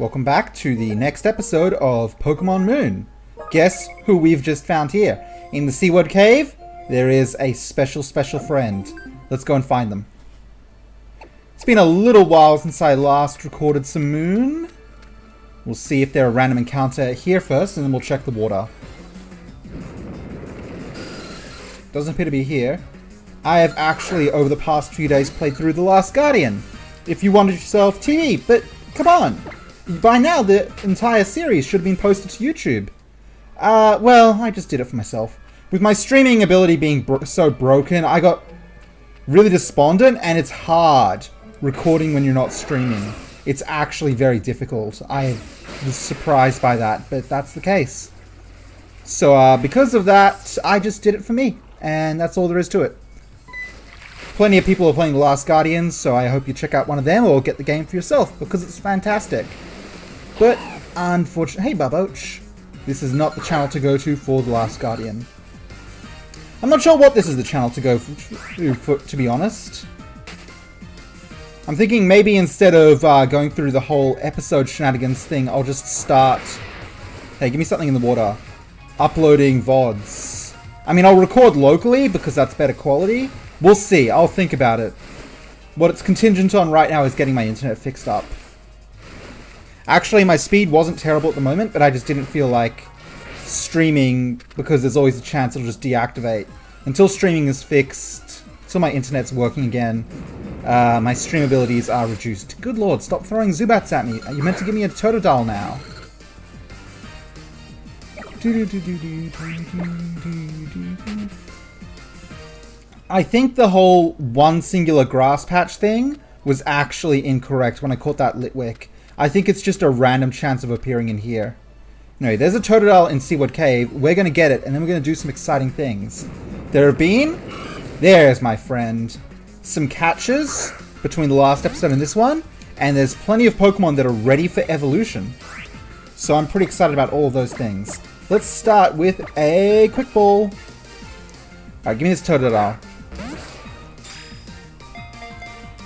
Welcome back to the next episode of Pokemon Moon. Guess who we've just found here? In the Seaward Cave, there is a special friend. Let's go and find them. It's been a little while since I last recorded some Moon. We'll see if there's a random encounter here first, and then we'll check the water. Doesn't appear to be here. I have actually, over the past few days, played through The Last Guardian. If you wanted yourself TV, but come on. By now, the entire series should have been posted to YouTube. Well, I just did it for myself. With my streaming ability being so broken, I got really despondent, and it's hard recording when you're not streaming. It's actually very difficult. I was surprised by that, but that's the case. So, because of that, I just did it for me, and that's all there is to it. Plenty of people are playing The Last Guardians, so I hope you check out one of them or get the game for yourself, because it's fantastic. But, unfortunately... Hey, Baboch. This is not the channel to go to for The Last Guardian. I'm not sure what this is the channel to go for, to be honest. I'm thinking maybe instead of going through the whole episode shenanigans thing, I'll just start... Hey, give me something in the water. Uploading VODs. I mean, I'll record locally, because that's better quality. We'll see. I'll think about it. What it's contingent on right now is getting my internet fixed up. Actually, my speed wasn't terrible at the moment, but I just didn't feel like streaming because there's always a chance it'll just deactivate. Until streaming is fixed, until my internet's working again, my stream abilities are reduced. Good lord, stop throwing Zubats at me. You meant to give me a Totodile now. I think the whole one singular grass patch thing was actually incorrect when I caught that Litwick. I think it's just a random chance of appearing in here. Anyway, there's a Totodile in Seaward Cave. We're going to get it, and then we're going to do some exciting things. There have been... There's my friend. Some catches between the last episode and this one, and there's plenty of Pokemon that are ready for evolution. So I'm pretty excited about all of those things. Let's start with a Quick Ball. Alright, give me this Totodile.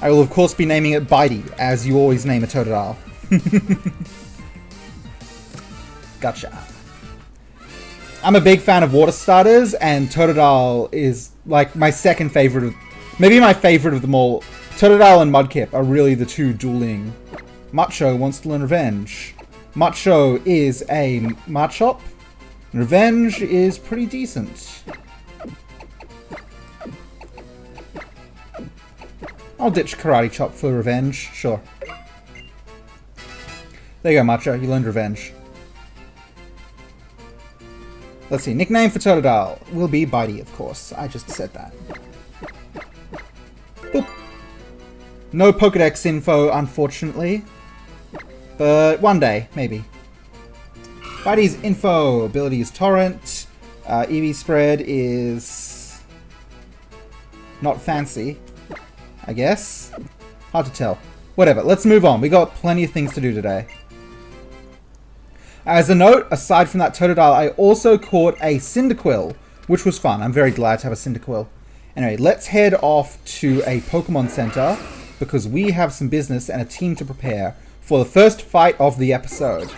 I will of course be naming it Bitey, as you always name a Totodile. Gotcha. I'm a big fan of water starters, and Totodile is like my second favorite of... Maybe my favorite of them all. Totodile and Mudkip are really the two dueling. Macho wants to learn Revenge. Macho is a Machop. Revenge is pretty decent. I'll ditch Karate Chop for Revenge, sure. There you go, Macho. You learned Revenge. Let's see. Nickname for Totodile will be Bitey, of course. I just said that. Boop. No Pokedex info, unfortunately. But one day, maybe. Bitey's info. Ability is Torrent. EV spread is... not fancy, I guess. Hard to tell. Whatever, let's move on. We got plenty of things to do today. As a note, aside from that Totodile, I also caught a Cyndaquil, which was fun. I'm very glad to have a Cyndaquil. Anyway, let's head off to a Pokemon Center, because we have some business and a team to prepare for the first fight of the episode.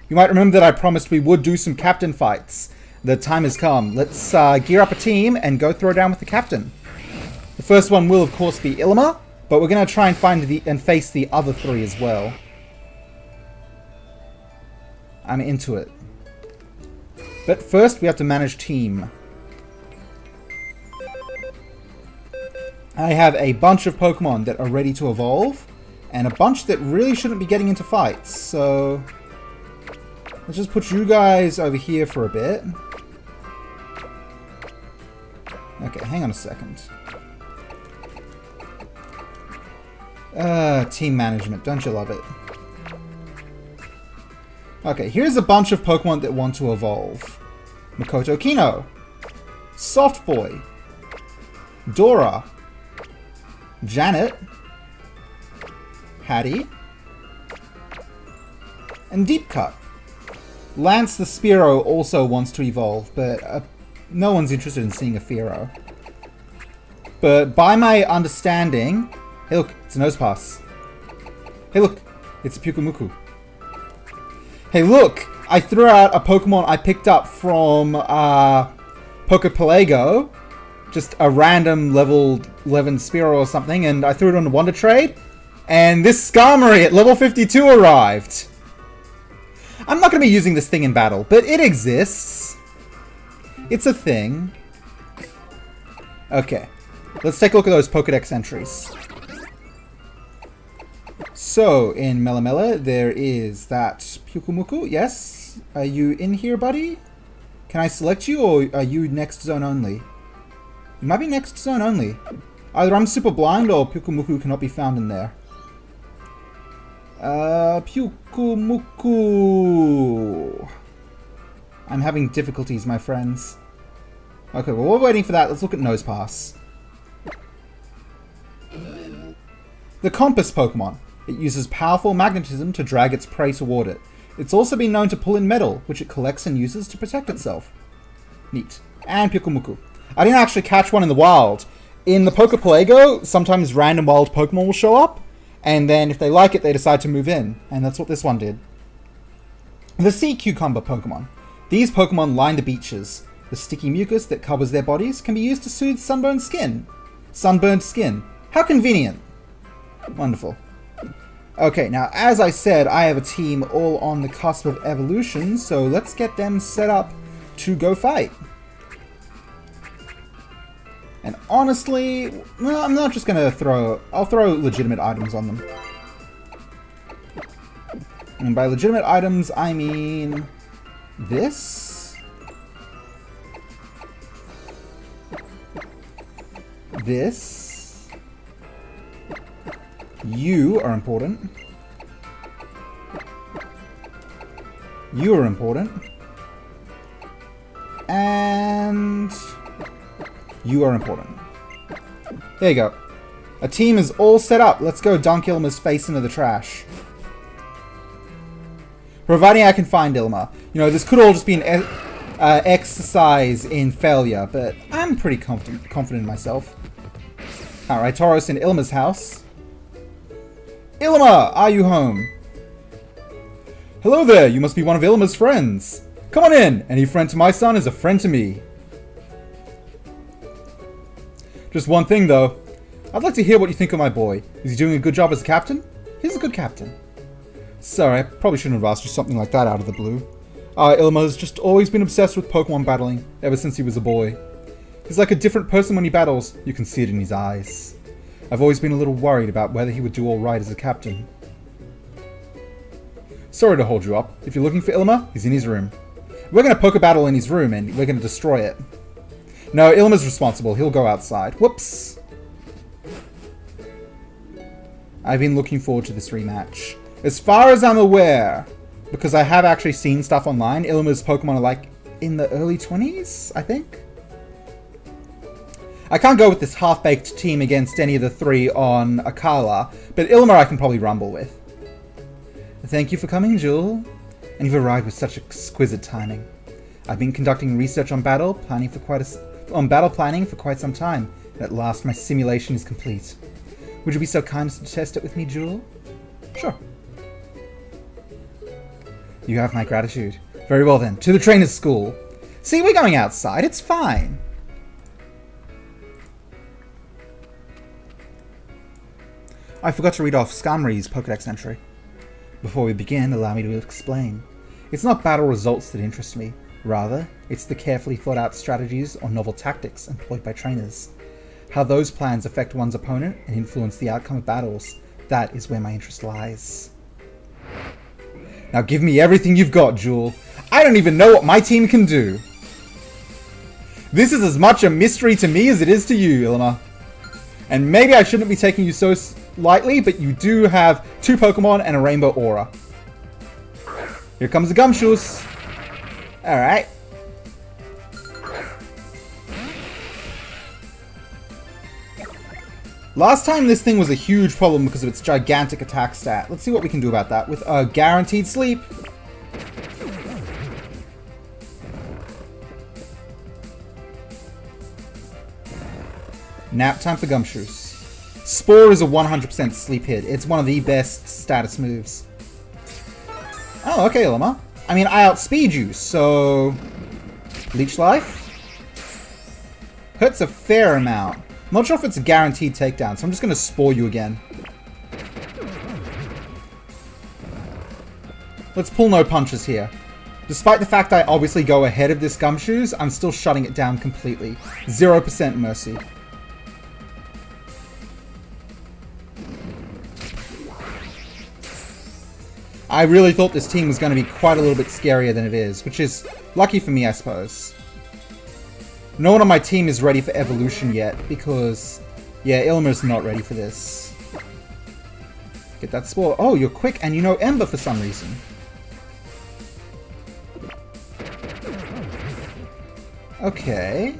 You might remember that I promised we would do some captain fights. The time has come. Let's gear up a team and go throw down with the captain. The first one will, of course, be Ilima, but we're going to try and face the other three as well. I'm into it. But first, we have to manage team. I have a bunch of Pokemon that are ready to evolve, and a bunch that really shouldn't be getting into fights, so... Let's just put you guys over here for a bit. Okay, hang on a second. Team management, don't you love it? Okay, here's a bunch of Pokemon that want to evolve. Makoto Kino, Soft Boy, Dora, Janet, Hattie, and Deep Cut. Lance the Spearow also wants to evolve, but no one's interested in seeing a Fearow. But by my understanding... Hey look, it's a Nosepass. Hey look, it's a Pyukumuku. Hey, look! I threw out a Pokemon I picked up from Pokepalago. Just a random level 11 Spearow or something, and I threw it on the Wonder Trade. And this Skarmory at level 52 arrived. I'm not going to be using this thing in battle, but it exists. It's a thing. Okay. Let's take a look at those Pokedex entries. So, in Melamela, there is that Pyukumuku. Yes? Are you in here, buddy? Can I select you, or are you next zone only? You might be next zone only. Either I'm super blind, or Pyukumuku cannot be found in there. Pyukumuku. I'm having difficulties, my friends. Okay, well, while we're waiting for that, let's look at Nosepass. The Compass Pokemon. It uses powerful magnetism to drag its prey toward it. It's also been known to pull in metal, which it collects and uses to protect itself. Neat. And Pyukumuku. I didn't actually catch one in the wild. In the Pokepalago, sometimes random wild Pokemon will show up, and then if they like it, they decide to move in. And that's what this one did. The Sea Cucumber Pokemon. These Pokemon line the beaches. The sticky mucus that covers their bodies can be used to soothe sunburned skin. Sunburned skin. How convenient. Wonderful. Okay, now as I said, I have a team all on the cusp of evolution, so let's get them set up to go fight. And honestly, well, I'm not just gonna I'll throw legitimate items on them. And by legitimate items, I mean this. This. You are important. You are important. And you are important. There you go. A team is all set up. Let's go dunk Ilima's face into the trash. Providing I can find Ilima. You know, this could all just be an exercise in failure, but I'm pretty confident in myself. Alright, Tauros in Ilima's house. Ilima, are you home? Hello there, you must be one of Ilima's friends. Come on in. Any friend to my son is a friend to me. Just one thing, though. I'd like to hear what you think of my boy. Is he doing a good job as a captain? He's a good captain. Sorry, I probably shouldn't have asked you something like that out of the blue. Ilima has just always been obsessed with Pokemon battling, ever since he was a boy. He's like a different person when he battles. You can see it in his eyes. I've always been a little worried about whether he would do alright as a captain. Sorry to hold you up. If you're looking for Ilima, he's in his room. We're going to poke a battle in his room and we're going to destroy it. No, Ilima's responsible. He'll go outside. Whoops. I've been looking forward to this rematch. As far as I'm aware, because I have actually seen stuff online, Ilima's Pokemon are like in the early 20s, I think? I can't go with this half-baked team against any of the three on Akala, but Ilima I can probably rumble with. Thank you for coming, Jewel. And you've arrived with such exquisite timing. I've been conducting research on battle planning for quite some time, and at last my simulation is complete. Would you be so kind as to test it with me, Jewel? Sure. You have my gratitude. Very well then, to the trainer's school. See, we're going outside, it's fine. I forgot to read off Skarmory's Pokedex entry. Before we begin, allow me to explain. It's not battle results that interest me. Rather, it's the carefully thought out strategies or novel tactics employed by trainers. How those plans affect one's opponent and influence the outcome of battles. That is where my interest lies. Now give me everything you've got, Jewel. I don't even know what my team can do. This is as much a mystery to me as it is to you, Ilima. And maybe I shouldn't be taking you so lightly, but you do have 2 Pokemon and a Rainbow Aura. Here comes the Gumshoos. Alright. Last time this thing was a huge problem because of its gigantic attack stat. Let's see what we can do about that with a guaranteed sleep. Nap time for Gumshoos. Spore is a 100% sleep hit. It's one of the best status moves. Oh, okay, Ilima. I mean, I outspeed you, so... Leech Life? Hurts a fair amount. I'm not sure if it's a guaranteed takedown, so I'm just going to spore you again. Let's pull no punches here. Despite the fact I obviously go ahead of this Gumshoes, I'm still shutting it down completely. 0% mercy. I really thought this team was going to be quite a little bit scarier than it is, which is lucky for me, I suppose. No one on my team is ready for evolution yet, because, yeah, Ilima's not ready for this. Get that spore. Oh, you're quick, and you know Ember for some reason. Okay.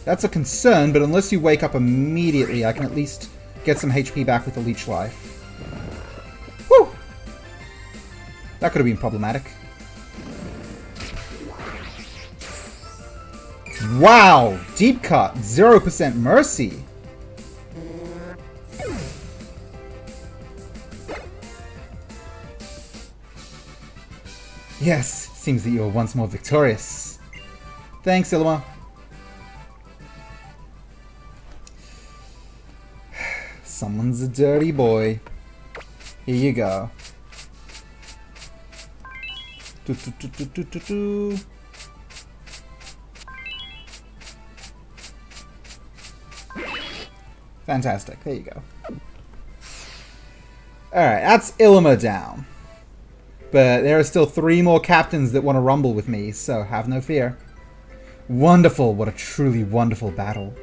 That's a concern, but unless you wake up immediately, I can at least get some HP back with a Leech Life. Whew! That could have been problematic. Wow! Deep cut! 0% mercy! Yes, it seems that you are once more victorious. Thanks, Ilima. Someone's a dirty boy. Here you go. Fantastic. There you go. Alright, that's Ilima down. But there are still 3 more captains that want to rumble with me, so have no fear. Wonderful. What a truly wonderful battle.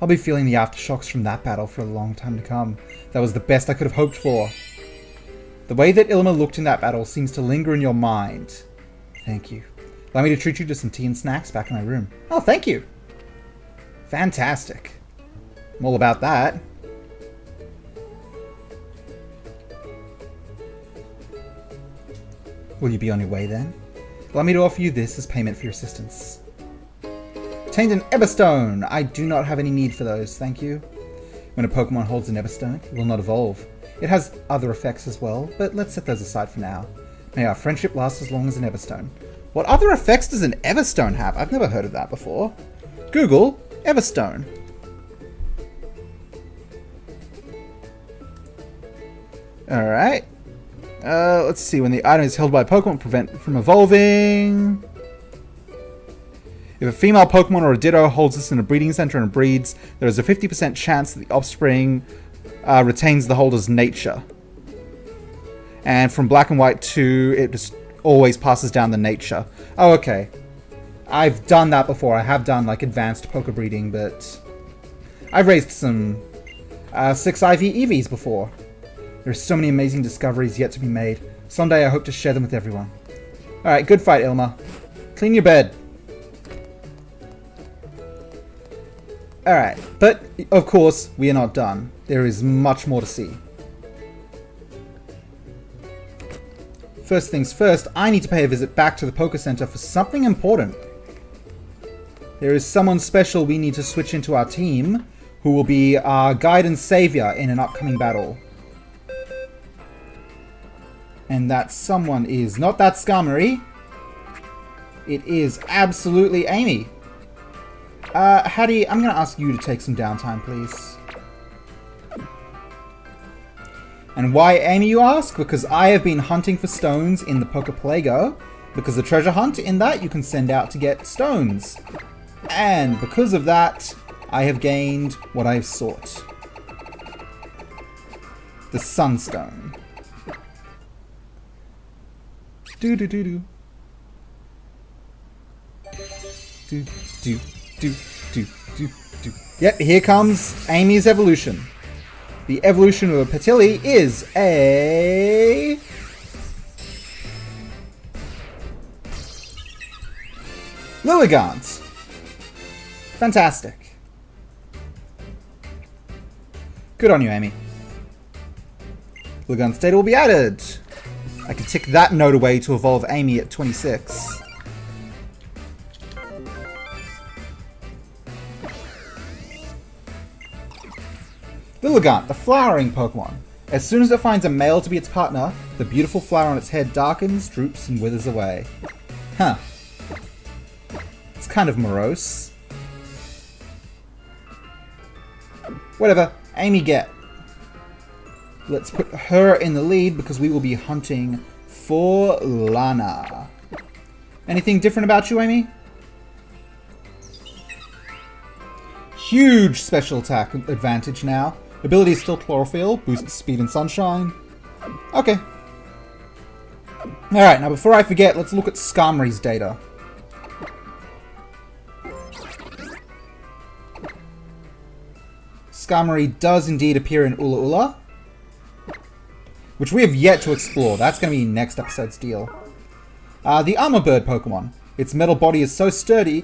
I'll be feeling the aftershocks from that battle for a long time to come. That was the best I could have hoped for. The way that Ilima looked in that battle seems to linger in your mind. Thank you. Allow me to treat you to some tea and snacks back in my room. Oh, thank you. Fantastic. I'm all about that. Will you be on your way then? Allow me to offer you this as payment for your assistance. Obtained an Everstone! I do not have any need for those, thank you. When a Pokemon holds an Everstone, it will not evolve. It has other effects as well, but let's set those aside for now. May our friendship last as long as an Everstone. What other effects does an Everstone have? I've never heard of that before. Google Everstone. Alright. Let's see. When the item is held by a Pokemon, prevent it from evolving. If a female Pokemon or a Ditto holds this in a breeding center and breeds, there is a 50% chance that the offspring retains the holder's nature. And from Black and White 2, it just always passes down the nature. Oh, okay. I've done that before. I have done, like, advanced Poke breeding, but I've raised some 6 IV EVs before. There are so many amazing discoveries yet to be made. Someday I hope to share them with everyone. Alright, good fight, Ilima. Clean your bed. Alright, but of course, we are not done. There is much more to see. First things first, I need to pay a visit back to the Pokemon Center for something important. There is someone special we need to switch into our team, who will be our guide and savior in an upcoming battle. And that someone is not that Skarmory. It is absolutely Amy. Hattie, I'm going to ask you to take some downtime, please. And why Amy, you ask? Because I have been hunting for stones in the Pokeplago. Because the treasure hunt in that you can send out to get stones. And because of that, I have gained what I've sought. The Sunstone. Do-do-do-do. Do-do-do-do-do-do. Yep, here comes Amy's evolution. The evolution of a Petilli is a... Lilligant. Fantastic. Good on you, Amy. Lilligant's data will be added. I can tick that note away to evolve Amy at 26. Lilligant, the flowering Pokemon. As soon as it finds a male to be its partner, the beautiful flower on its head darkens, droops, and withers away. Huh. It's kind of morose. Whatever. Amy get. Let's put her in the lead because we will be hunting for Lana. Anything different about you, Amy? Huge special attack advantage now. Ability is still chlorophyll, boosts speed and sunshine. Okay. Alright, now before I forget, let's look at Skarmory's data. Skarmory does indeed appear in Ula Ula, which we have yet to explore. That's going to be next episode's deal. The Armor Bird Pokemon. Its metal body is sturdy,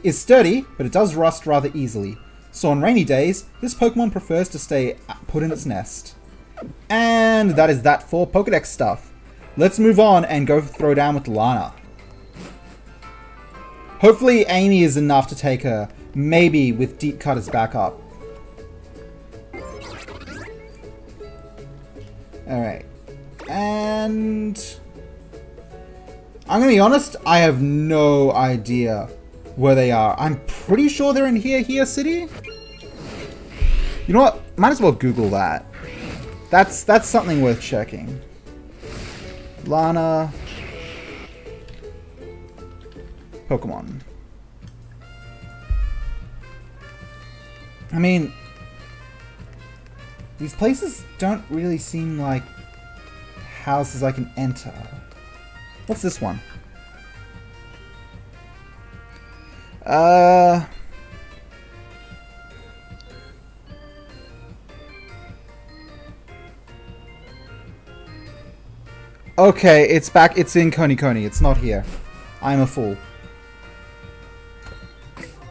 but it does rust rather easily. So on rainy days, this Pokemon prefers to stay put in its nest. And that is that for Pokedex stuff. Let's move on and go throw down with Lana. Hopefully Amy is enough to take her, maybe with Deep Cut as backup. Alright. And I'm gonna be honest, I have no idea where they are. I'm pretty sure they're in Here City. You know what? Might as well Google that. That's something worth checking. Lana Pokemon. I mean, these places don't really seem like houses I can enter. What's this one? Okay, it's back. It's in Koni. It's not here. I'm a fool.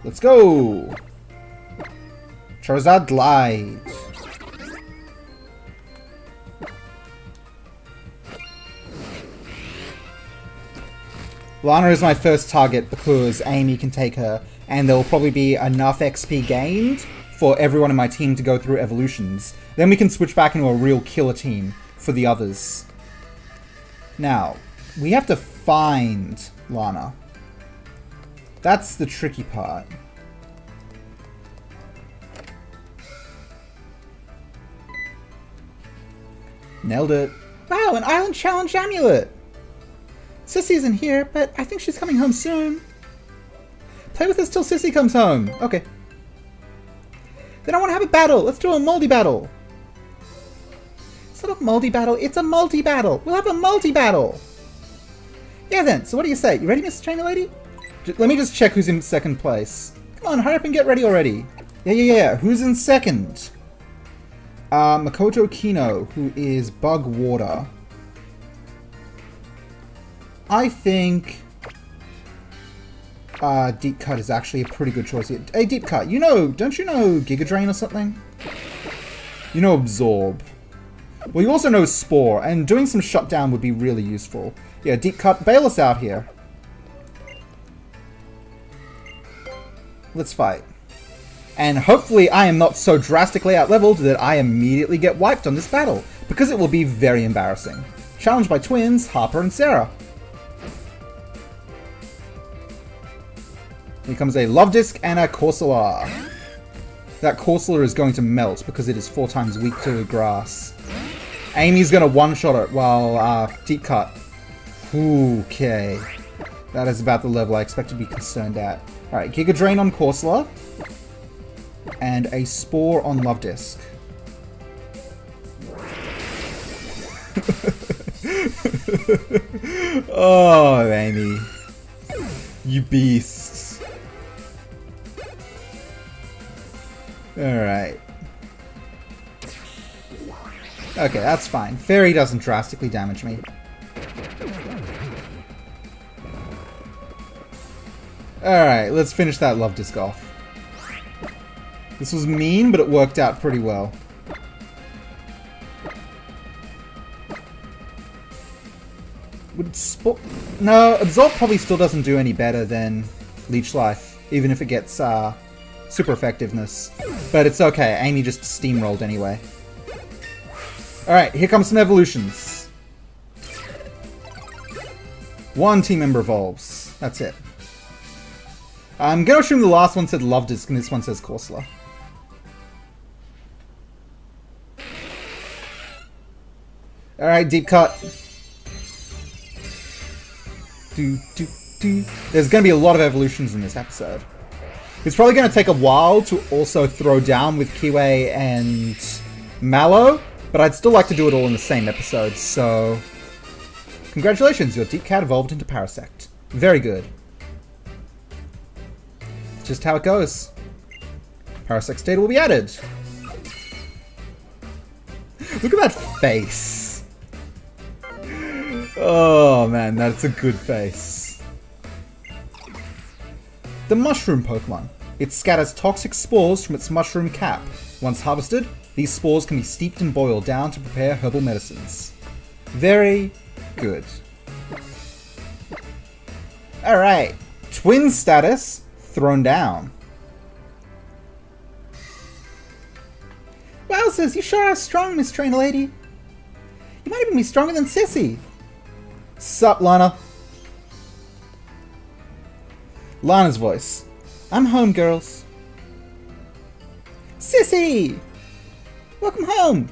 Let's go! Charizard Glide. Lana is my first target because Amy can take her, and there will probably be enough XP gained for everyone in my team to go through evolutions. Then we can switch back into a real killer team for the others. Now, we have to find Lana. That's the tricky part. Nailed it. Wow, an Island Challenge amulet! Sissy isn't here, but I think she's coming home soon. Play with us till Sissy comes home. Okay. Then I want to have a battle. Let's do a multi battle. It's not a multi battle, it's a multi battle. We'll have a multi battle. Yeah then, so what do you say? You ready, Miss Trainer Lady? Let me just check who's in second place. Come on, hurry up and get ready already. Yeah. Who's in second? Makoto Kino, who is Bug Water. I think Deep Cut is actually a pretty good choice here. Hey, Deep Cut, don't you know Giga Drain or something? You know Absorb. Well, you also know Spore, and doing some shutdown would be really useful. Yeah, Deep Cut, bail us out here. Let's fight. And hopefully I am not so drastically out-leveled that I immediately get wiped on this battle, because it will be very embarrassing. Challenged by twins, Harper and Sarah. Here comes a Love Disc and a Corsola. That Corsola is going to melt because it is 4 times weak to grass. Amy's going to one-shot it while Deep Cut. Okay. That is about the level I expect to be concerned at. Alright, Giga Drain on Corsola. And a Spore on Love Disc. Oh, Amy. You beasts. Alright. Okay, that's fine. Fairy doesn't drastically damage me. Alright, let's finish that Love Disc off. This was mean, but it worked out pretty well. Would No, Absorb probably still doesn't do any better than Leech Life, even if it gets super effectiveness. But it's okay, Amy just steamrolled anyway. Alright, here comes some evolutions. One team member evolves. That's it. I'm gonna assume the last one said Love Disc and this one says Corsola. Alright, deep cut. There's gonna be a lot of evolutions in this episode. It's probably gonna take a while to also throw down with Kiawe and Mallow, but I'd still like to do it all in the same episode, so... Congratulations, your deep cat evolved into Parasect. Very good. Just how it goes. Parasect's data will be added. Look at that face. Oh man, that's a good face. The mushroom Pokemon. It scatters toxic spores from its mushroom cap. Once harvested, these spores can be steeped and boiled down to prepare herbal medicines. Very good. Alright. Twin status thrown down. Wowzers, you sure are strong, Miss Trainer Lady. You might even be stronger than Sissy. Sup, Lana? Lana's voice. I'm Homegirls. Sissy! Welcome home!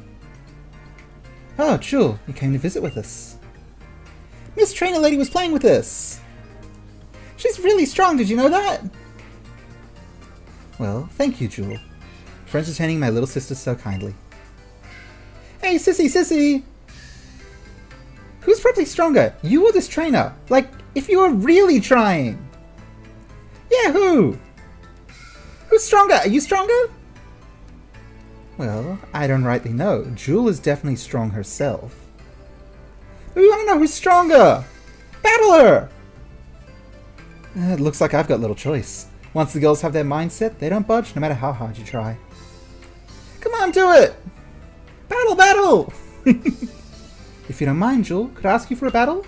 Oh, Jewel, you came to visit with us. Miss Trainer Lady was playing with us. She's really strong, did you know that? Well, thank you, Jewel, for entertaining my little sister so kindly. Hey, Sissy! Who's probably stronger, you or this trainer? Like, if you were really trying. Yeah, who? Who's stronger? Are you stronger? Well, I don't rightly know. Jewel is definitely strong herself. But we want to know who's stronger! Battle her! It looks like I've got little choice. Once the girls have their mindset, they don't budge no matter how hard you try. Come on, do it! Battle! If you don't mind, Jewel, could I ask you for a battle?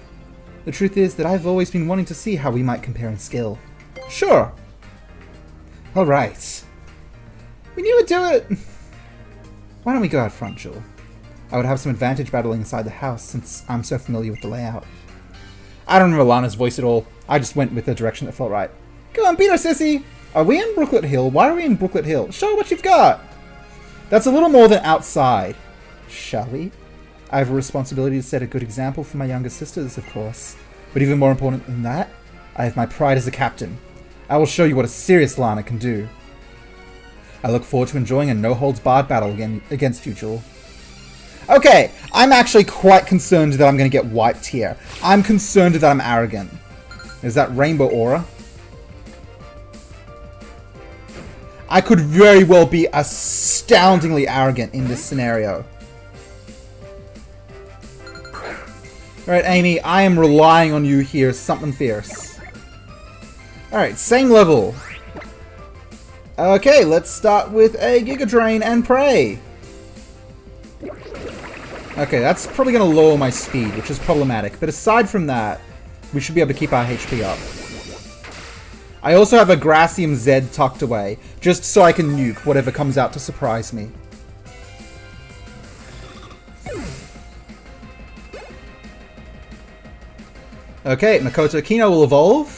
The truth is that I've always been wanting to see how we might compare in skill. Sure! Alright. We knew we'd do it! Why don't we go out front, Jewel? I would have some advantage battling inside the house since I'm so familiar with the layout. I don't remember Lana's voice at all. I just went with the direction that felt right. Go on, beat her, Sissy! Are we in Brooklet Hill? Why are we in Brooklet Hill? Show what you've got! That's a little more than outside. Shall we? I have a responsibility to set a good example for my younger sisters, of course. But even more important than that, I have my pride as a captain. I will show you what a serious Lana can do. I look forward to enjoying a no-holds-barred battle against you, Jewel. Okay, I'm actually quite concerned that I'm going to get wiped here. I'm concerned that I'm arrogant. Is that Rainbow Aura? I could very well be astoundingly arrogant in this scenario. Alright, Amy, I am relying on you here. Something fierce. Alright, same level. Okay, let's start with a Giga Drain and Prey. Okay, that's probably going to lower my speed, which is problematic. But aside from that, we should be able to keep our HP up. I also have a Gracium Z tucked away, just so I can nuke whatever comes out to surprise me. Okay, Makoto Kino will evolve.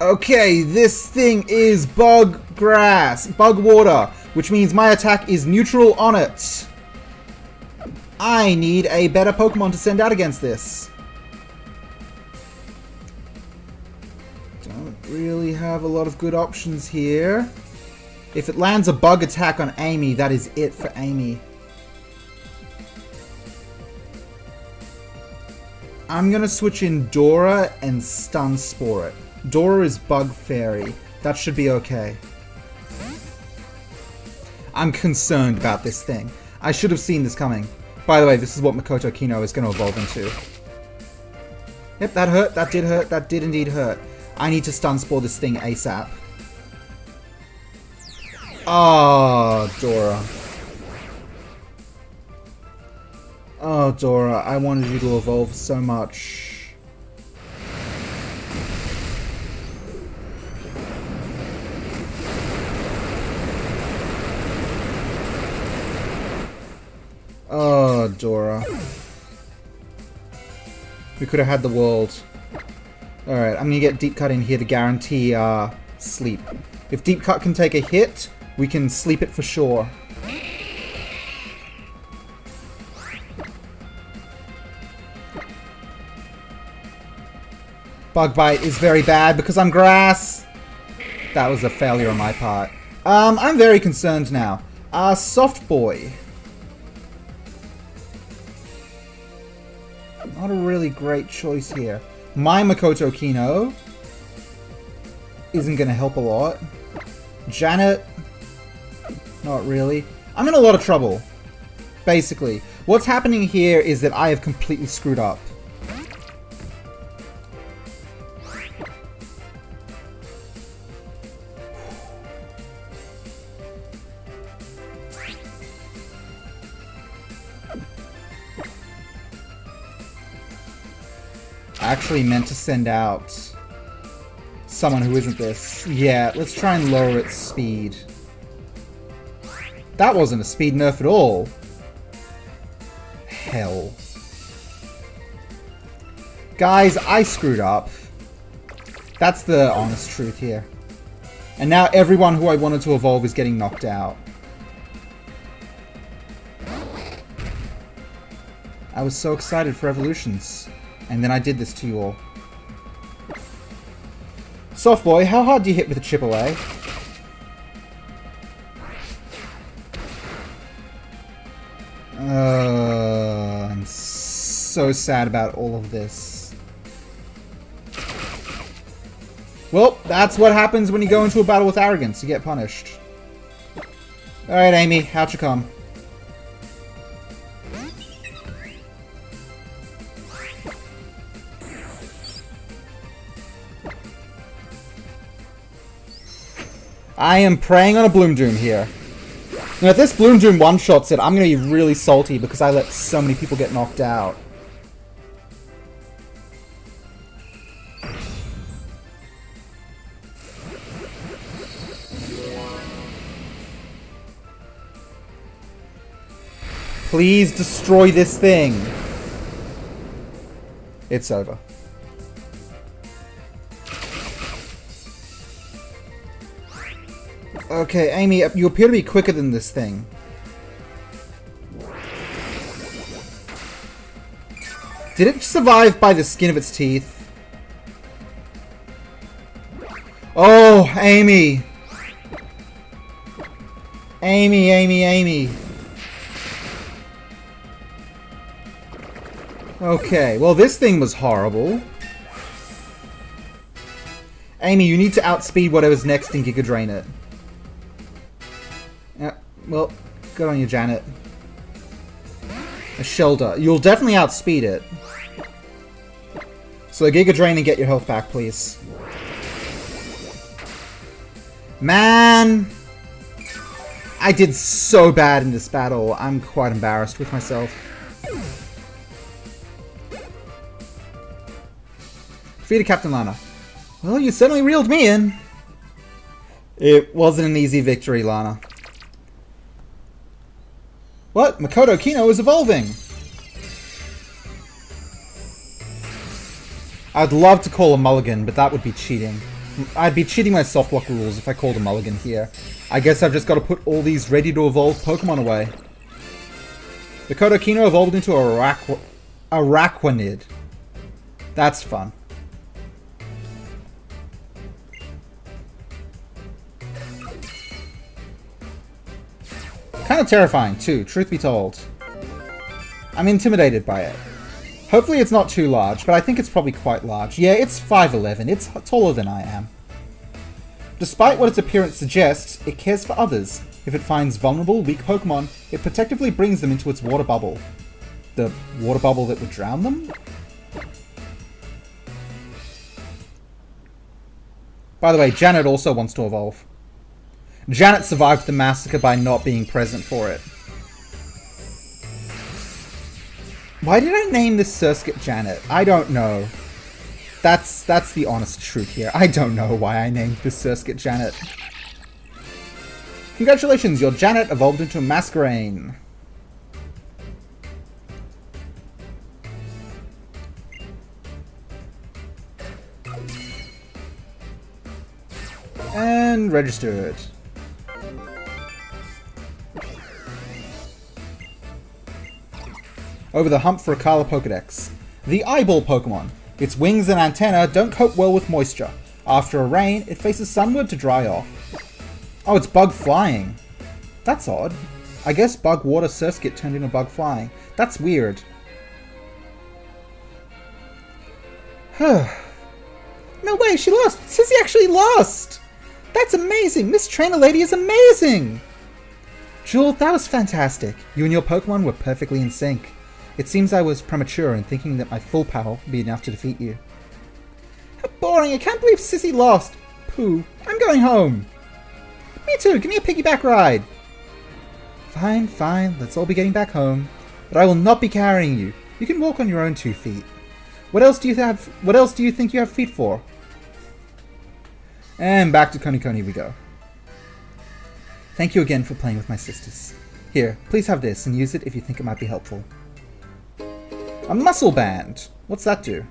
Okay, this thing is Bug Grass, Bug Water, which means my attack is neutral on it. I need a better Pokemon to send out against this. Don't really have a lot of good options here. If it lands a bug attack on Amy, that is it for Amy. I'm gonna switch in Dora and Stun Spore it. Dora is Bug Fairy. That should be okay. I'm concerned about this thing. I should have seen this coming. By the way, this is what Makoto Kino is going to evolve into. Yep, that hurt. That did hurt. That did indeed hurt. I need to Stun Spore this thing ASAP. Oh, Dora. Oh, Dora, I wanted you to evolve so much. Dora. We could have had the world. Alright, I'm gonna get Deep Cut in here to guarantee sleep. If Deep Cut can take a hit, we can sleep it for sure. Bug Bite is very bad because I'm grass. That was a failure on my part. I'm very concerned now. Soft Boy. Not a really great choice here. My Makoto Kino isn't going to help a lot. Janet, not really. I'm in a lot of trouble, basically. What's happening here is that I have completely screwed up. I actually meant to send out someone who isn't this. Yeah, let's try and lower its speed. That wasn't a speed nerf at all. Hell. Guys, I screwed up. That's the honest truth here. And now everyone who I wanted to evolve is getting knocked out. I was so excited for evolutions. And then I did this to you all. Soft Boy, how hard do you hit with a chip away? I'm so sad about all of this. Well, that's what happens when you go into a battle with arrogance. You get punished. Alright, Amy, out you come. I am preying on a Bloom Doom here. Now, if this Bloom Doom one-shots it, I'm going to be really salty because I let so many people get knocked out. Please destroy this thing. It's over. Okay, Amy, you appear to be quicker than this thing. Did it survive by the skin of its teeth? Oh, Amy! Amy, Amy, Amy. Okay, well this thing was horrible. Amy, you need to outspeed whatever's next and Giga Drain it. Yeah, well, good on you, Janet. A Shelter. You'll definitely outspeed it. So Giga Drain and get your health back, please. Man! I did so bad in this battle. I'm quite embarrassed with myself. Defeated Captain Lana. Well, you certainly reeled me in. It wasn't an easy victory, Lana. What? Makoto Kino is evolving! I'd love to call a mulligan, but that would be cheating. I'd be cheating my Softlocke rules if I called a mulligan here. I guess I've just got to put all these ready-to-evolve Pokemon away. Makoto Kino evolved into a Araquanid. That's fun. Kind of terrifying, too, truth be told. I'm intimidated by it. Hopefully it's not too large, but I think it's probably quite large. Yeah, it's 5'11". It's taller than I am. Despite what its appearance suggests, it cares for others. If it finds vulnerable, weak Pokemon, it protectively brings them into its water bubble. The water bubble that would drown them? By the way, Janet also wants to evolve. Janet survived the massacre by not being present for it. Why did I name this Surskit Janet? I don't know. That's the honest truth here. I don't know why I named this Surskit Janet. Congratulations, your Janet evolved into a Masquerain. And registered. Over the hump for a Kala Pokedex. The Eyeball Pokemon. Its wings and antenna don't cope well with moisture. After a rain, it faces sunward to dry off. Oh, it's bug flying. That's odd. I guess bug water Surskit turned into bug flying. That's weird. No way, she lost! Sissy actually lost! That's amazing! Miss Trainer Lady is amazing! Jewel, that was fantastic. You and your Pokemon were perfectly in sync. It seems I was premature in thinking that my full power would be enough to defeat you. How boring! I can't believe Sissy lost! Pooh, I'm going home! Me too, give me a piggyback ride! Fine, fine, let's all be getting back home. But I will not be carrying you. You can walk on your own 2 feet. What else do you think you have feet for? And back to Konikoni we go. Thank you again for playing with my sisters. Here, please have this and use it if you think it might be helpful. A muscle band! What's that do?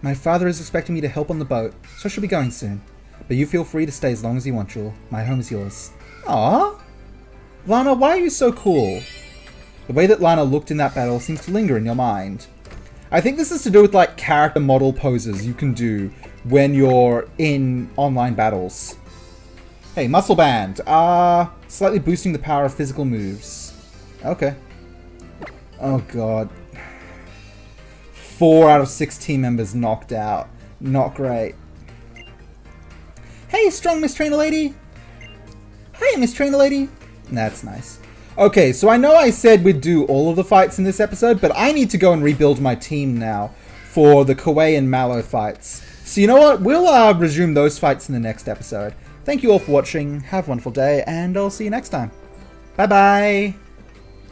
My father is expecting me to help on the boat, so I shall be going soon. But you feel free to stay as long as you want, Jewel. My home is yours. Aww! Lana, why are you so cool? The way that Lana looked in that battle seems to linger in your mind. I think this is to do with like character model poses you can do when you're in online battles. Hey, muscle band. Slightly boosting the power of physical moves. Okay. Oh god. 4 out of 6 team members knocked out. Not great. Hey, strong Miss Trainer Lady. Hi, Miss Trainer Lady. That's nice. Okay, so I know I said we'd do all of the fights in this episode, but I need to go and rebuild my team now for the Kiawe and Mallow fights. So you know what? We'll resume those fights in the next episode. Thank you all for watching. Have a wonderful day, and I'll see you next time. Bye-bye.